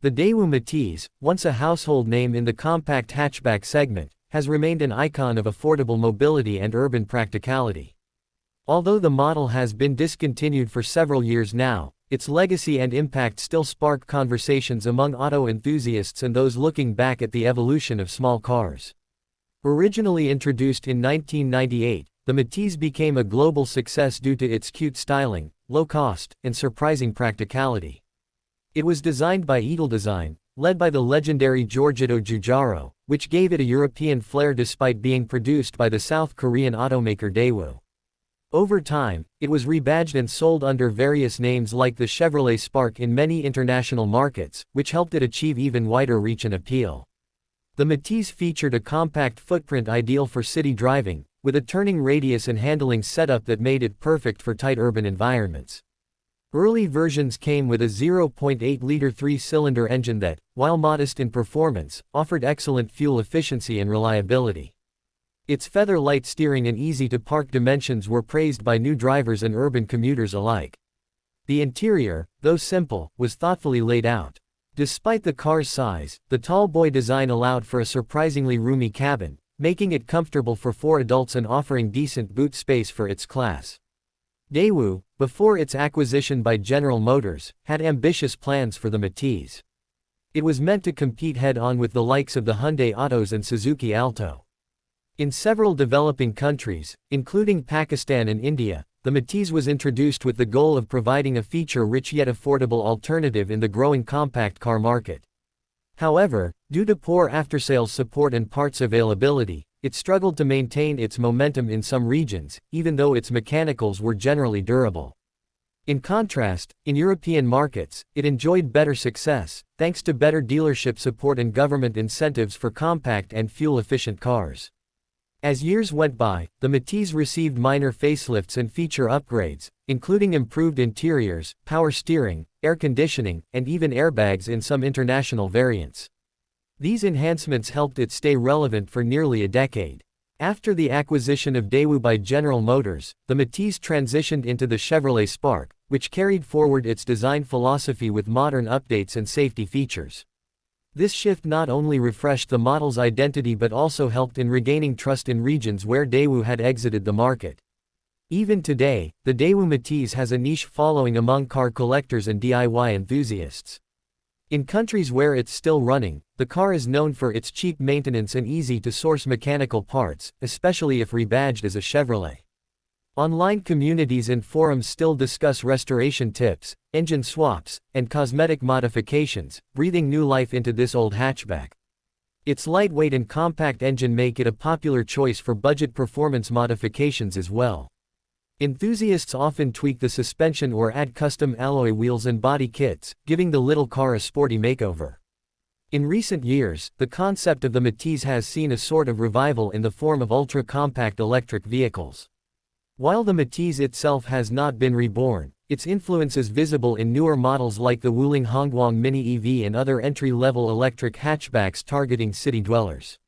The Daewoo Matiz, once a household name in the compact hatchback segment, has remained an icon of affordable mobility and urban practicality. Although the model has been discontinued for several years now, its legacy and impact still spark conversations among auto enthusiasts and those looking back at the evolution of small cars. Originally introduced in 1998, the Matiz became a global success due to its cute styling, low cost, and surprising practicality. It was designed by Italdesign, led by the legendary Giorgetto Giugiaro, which gave it a European flair despite being produced by the South Korean automaker Daewoo. Over time, it was rebadged and sold under various names like the Chevrolet Spark in many international markets, which helped it achieve even wider reach and appeal. The Matiz featured a compact footprint ideal for city driving, with a turning radius and handling setup that made it perfect for tight urban environments. Early versions came with a 0.8-liter three-cylinder engine that, while modest in performance, offered excellent fuel efficiency and reliability. Its feather-light steering and easy-to-park dimensions were praised by new drivers and urban commuters alike. The interior, though simple, was thoughtfully laid out. Despite the car's size, the tall boy design allowed for a surprisingly roomy cabin, making it comfortable for 4 adults and offering decent boot space for its class. Daewoo, before its acquisition by General Motors, had ambitious plans for the Matiz. It was meant to compete head-on with the likes of the Hyundai Autos and Suzuki Alto. In several developing countries, including Pakistan and India, the Matiz was introduced with the goal of providing a feature-rich yet affordable alternative in the growing compact car market. However, due to poor after-sales support and parts availability, it struggled to maintain its momentum in some regions, even though its mechanicals were generally durable. In contrast, in European markets, it enjoyed better success, thanks to better dealership support and government incentives for compact and fuel-efficient cars. As years went by, the Matiz received minor facelifts and feature upgrades, including improved interiors, power steering, air conditioning, and even airbags in some international variants. These enhancements helped it stay relevant for nearly a decade. After the acquisition of Daewoo by General Motors, the Matiz transitioned into the Chevrolet Spark, which carried forward its design philosophy with modern updates and safety features. This shift not only refreshed the model's identity but also helped in regaining trust in regions where Daewoo had exited the market. Even today, the Daewoo Matiz has a niche following among car collectors and DIY enthusiasts. In countries where it's still running, the car is known for its cheap maintenance and easy-to-source mechanical parts, especially if rebadged as a Chevrolet. Online communities and forums still discuss restoration tips, engine swaps, and cosmetic modifications, breathing new life into this old hatchback. Its lightweight and compact engine make it a popular choice for budget performance modifications as well. Enthusiasts often tweak the suspension or add custom alloy wheels and body kits, giving the little car a sporty makeover. In recent years, the concept of the Matiz has seen a sort of revival in the form of ultra-compact electric vehicles. While the Matiz itself has not been reborn, its influence is visible in newer models like the Wuling Hongguang Mini EV and other entry-level electric hatchbacks targeting city dwellers.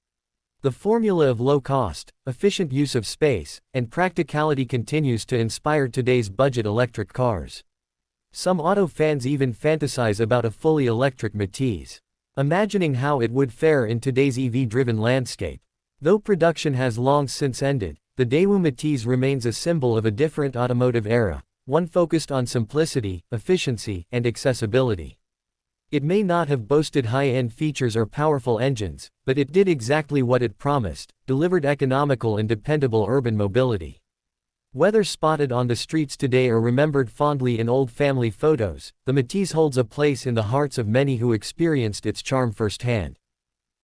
The formula of low cost, efficient use of space, and practicality continues to inspire today's budget electric cars. Some auto fans even fantasize about a fully electric Matiz, imagining how it would fare in today's EV-driven landscape. Though production has long since ended, the Daewoo Matiz remains a symbol of a different automotive era, one focused on simplicity, efficiency, and accessibility. It may not have boasted high-end features or powerful engines, but it did exactly what it promised, delivered economical and dependable urban mobility. Whether spotted on the streets today or remembered fondly in old family photos, the Matiz holds a place in the hearts of many who experienced its charm firsthand.